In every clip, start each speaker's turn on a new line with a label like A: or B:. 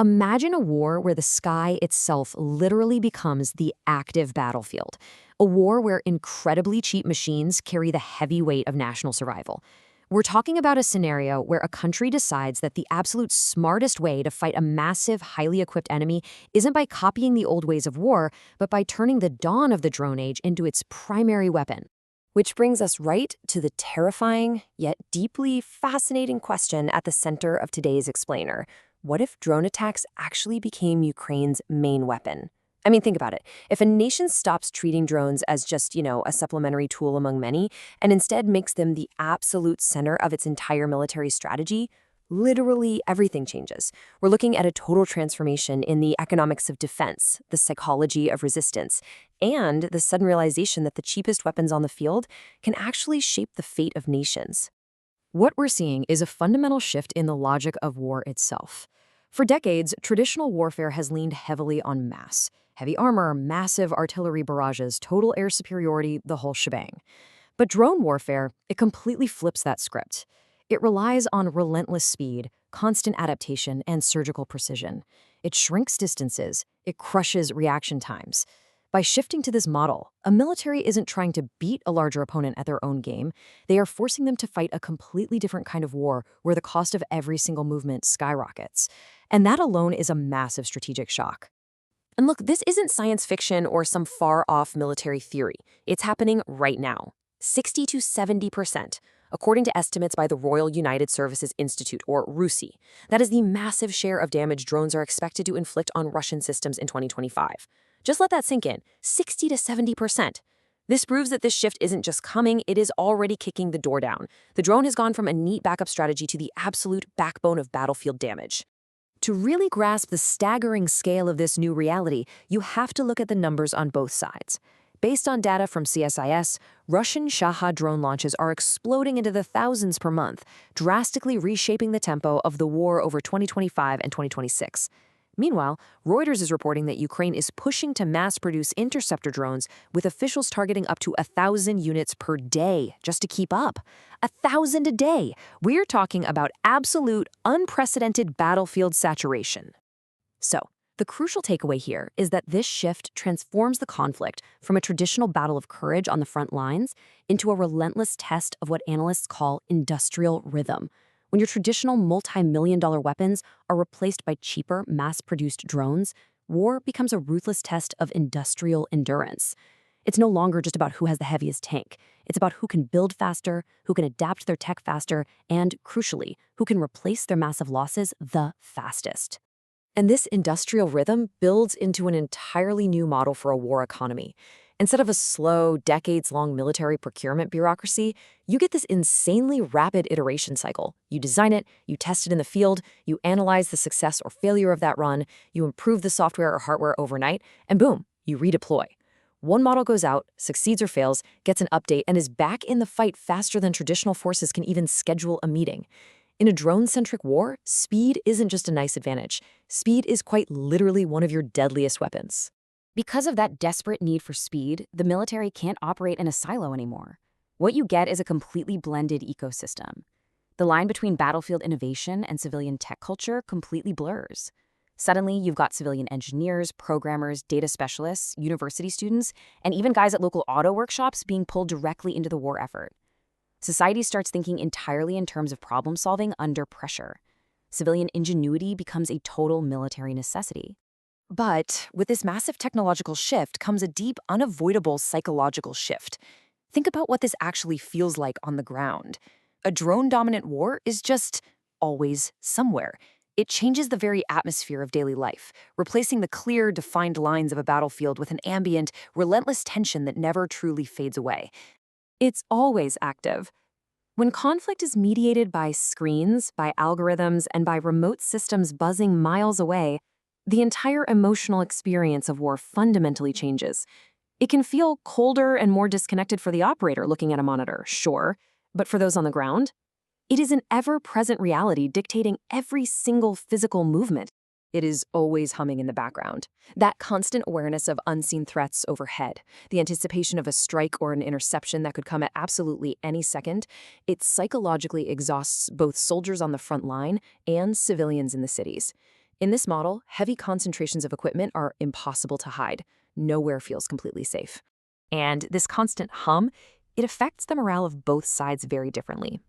A: Imagine a war where the sky itself literally becomes the active battlefield. A war where incredibly cheap machines carry the heavy weight of national survival. We're talking about a scenario where a country decides that the absolute smartest way to fight a massive, highly equipped enemy isn't by copying the old ways of war, but by turning the dawn of the drone age into its primary weapon. Which brings us right to the terrifying, yet deeply fascinating question at the center of today's explainer. What if drone attacks actually became Ukraine's main weapon? I mean, think about it. If a nation stops treating drones as just, a supplementary tool among many, and instead makes them the absolute center of its entire military strategy, literally everything changes. We're looking at a total transformation in the economics of defense, the psychology of resistance, and the sudden realization that the cheapest weapons on the field can actually shape the fate of nations. What we're seeing is a fundamental shift in the logic of war itself. For decades, traditional warfare has leaned heavily on mass. Heavy armor, massive artillery barrages, total air superiority, the whole shebang. But drone warfare, it completely flips that script. It relies on relentless speed, constant adaptation, and surgical precision. It shrinks distances. It crushes reaction times. By shifting to this model, a military isn't trying to beat a larger opponent at their own game. They are forcing them to fight a completely different kind of war where the cost of every single movement skyrockets. And that alone is a massive strategic shock. And look, this isn't science fiction or some far-off military theory. It's happening right now. 60 to 70%, according to estimates by the Royal United Services Institute, or RUSI. That is the massive share of damage drones are expected to inflict on Russian systems in 2025. Just let that sink in, 60 to 70%. This proves that this shift isn't just coming, it is already kicking the door down. The drone has gone from a neat backup strategy to the absolute backbone of battlefield damage. To really grasp the staggering scale of this new reality, you have to look at the numbers on both sides. Based on data from CSIS, Russian Shahed drone launches are exploding into the thousands per month, drastically reshaping the tempo of the war over 2025 and 2026. Meanwhile, Reuters is reporting that Ukraine is pushing to mass-produce interceptor drones, with officials targeting up to 1,000 units per day just to keep up. 1,000 a day! We're talking about absolute, unprecedented battlefield saturation. So, the crucial takeaway here is that this shift transforms the conflict from a traditional battle of courage on the front lines into a relentless test of what analysts call industrial rhythm. When your traditional multi-million-dollar weapons are replaced by cheaper, mass-produced drones, war becomes a ruthless test of industrial endurance. It's no longer just about who has the heaviest tank. It's about who can build faster, who can adapt their tech faster, and, crucially, who can replace their massive losses the fastest. And this industrial rhythm builds into an entirely new model for a war economy. Instead of a slow, decades-long military procurement bureaucracy, you get this insanely rapid iteration cycle. You design it, you test it in the field, you analyze the success or failure of that run, you improve the software or hardware overnight, and boom, you redeploy. One model goes out, succeeds or fails, gets an update, and is back in the fight faster than traditional forces can even schedule a meeting. In a drone-centric war, speed isn't just a nice advantage. Speed is quite literally one of your deadliest weapons. Because of that desperate need for speed, the military can't operate in a silo anymore. What you get is a completely blended ecosystem. The line between battlefield innovation and civilian tech culture completely blurs. Suddenly, you've got civilian engineers, programmers, data specialists, university students, and even guys at local auto workshops being pulled directly into the war effort. Society starts thinking entirely in terms of problem solving under pressure. Civilian ingenuity becomes a total military necessity. But with this massive technological shift comes a deep, unavoidable psychological shift. Think about what this actually feels like on the ground. A drone-dominant war is just always somewhere. It changes the very atmosphere of daily life, replacing the clear, defined lines of a battlefield with an ambient, relentless tension that never truly fades away. It's always active. When conflict is mediated by screens, by algorithms, and by remote systems buzzing miles away, the entire emotional experience of war fundamentally changes. It can feel colder and more disconnected for the operator looking at a monitor, sure, but for those on the ground, it is an ever-present reality dictating every single physical movement. It is always humming in the background. That constant awareness of unseen threats overhead, the anticipation of a strike or an interception that could come at absolutely any second, it psychologically exhausts both soldiers on the front line and civilians in the cities. In this model, heavy concentrations of equipment are impossible to hide. Nowhere feels completely safe. And this constant hum, it affects the morale of both sides very differently.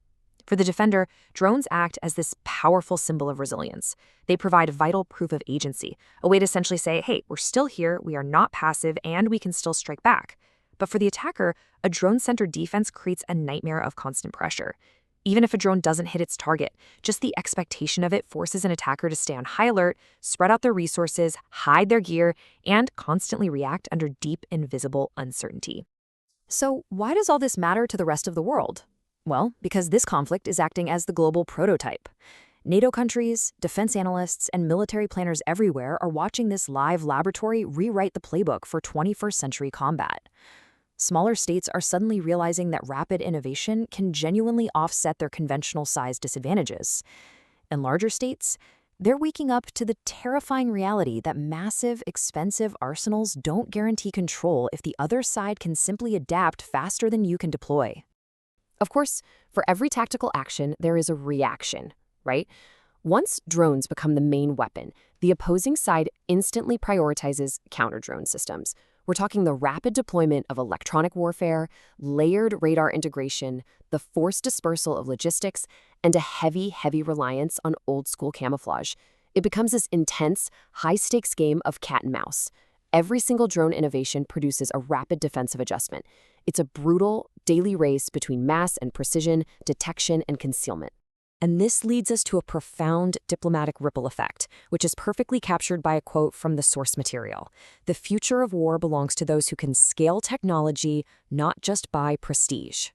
A: For the defender, drones act as this powerful symbol of resilience. They provide vital proof of agency, a way to essentially say, hey, we're still here, we are not passive, and we can still strike back. But for the attacker, a drone-centered defense creates a nightmare of constant pressure. Even if a drone doesn't hit its target, just the expectation of it forces an attacker to stay on high alert, spread out their resources, hide their gear, and constantly react under deep, invisible uncertainty. So why does all this matter to the rest of the world? Well, because this conflict is acting as the global prototype. NATO countries, defense analysts, and military planners everywhere are watching this live laboratory rewrite the playbook for 21st century combat. Smaller states are suddenly realizing that rapid innovation can genuinely offset their conventional size disadvantages. And larger states, they're waking up to the terrifying reality that massive, expensive arsenals don't guarantee control if the other side can simply adapt faster than you can deploy. Of course, for every tactical action, there is a reaction, right? Once drones become the main weapon, the opposing side instantly prioritizes counter-drone systems. We're talking the rapid deployment of electronic warfare, layered radar integration, the forced dispersal of logistics, and a heavy reliance on old-school camouflage. It becomes this intense, high-stakes game of cat and mouse. Every single drone innovation produces a rapid defensive adjustment. It's a brutal, daily race between mass and precision, detection and concealment. And this leads us to a profound diplomatic ripple effect, which is perfectly captured by a quote from the source material. The future of war belongs to those who can scale technology, not just buy prestige.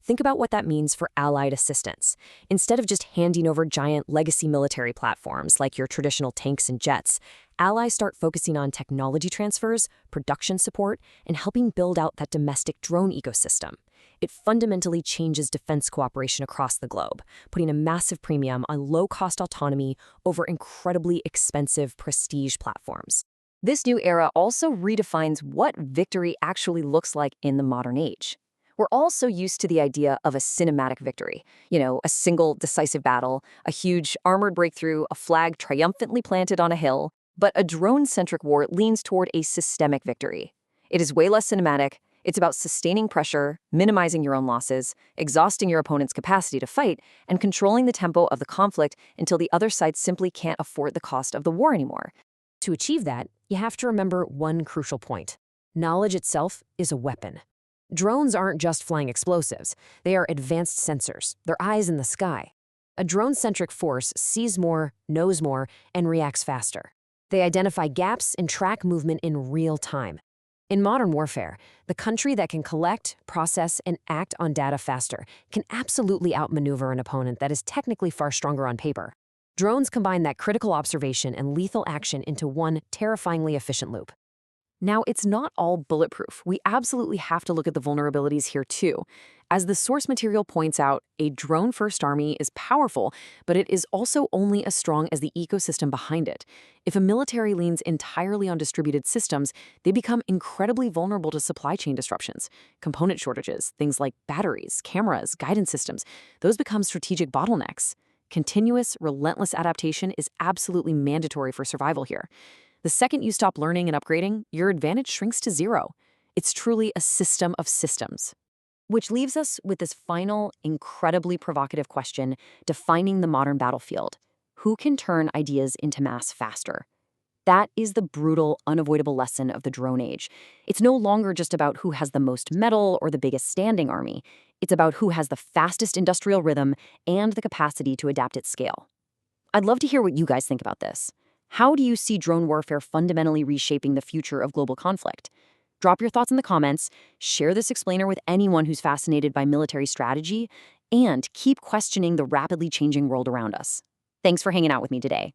A: Think about what that means for allied assistance. Instead of just handing over giant legacy military platforms like your traditional tanks and jets, allies start focusing on technology transfers, production support, and helping build out that domestic drone ecosystem. It fundamentally changes defense cooperation across the globe, putting a massive premium on low-cost autonomy over incredibly expensive prestige platforms. This new era also redefines what victory actually looks like in the modern age. We're all so used to the idea of a cinematic victory. A single decisive battle, a huge armored breakthrough, a flag triumphantly planted on a hill. But a drone-centric war leans toward a systemic victory. It is way less cinematic. It's about sustaining pressure, minimizing your own losses, exhausting your opponent's capacity to fight, and controlling the tempo of the conflict until the other side simply can't afford the cost of the war anymore. To achieve that, you have to remember one crucial point. Knowledge itself is a weapon. Drones aren't just flying explosives. They are advanced sensors, their eyes in the sky. A drone-centric force sees more, knows more, and reacts faster. They identify gaps and track movement in real time. In modern warfare, the country that can collect, process, and act on data faster can absolutely outmaneuver an opponent that is technically far stronger on paper. Drones combine that critical observation and lethal action into one terrifyingly efficient loop. Now, it's not all bulletproof. We absolutely have to look at the vulnerabilities here too. As the source material points out, a drone-first army is powerful, but it is also only as strong as the ecosystem behind it. If a military leans entirely on distributed systems, they become incredibly vulnerable to supply chain disruptions. Component shortages, things like batteries, cameras, guidance systems, those become strategic bottlenecks. Continuous, relentless adaptation is absolutely mandatory for survival here. The second you stop learning and upgrading, your advantage shrinks to zero. It's truly a system of systems. Which leaves us with this final, incredibly provocative question defining the modern battlefield. Who can turn ideas into mass faster? That is the brutal, unavoidable lesson of the drone age. It's no longer just about who has the most metal or the biggest standing army. It's about who has the fastest industrial rhythm and the capacity to adapt at scale. I'd love to hear what you guys think about this. How do you see drone warfare fundamentally reshaping the future of global conflict? Drop your thoughts in the comments, share this explainer with anyone who's fascinated by military strategy, and keep questioning the rapidly changing world around us. Thanks for hanging out with me today.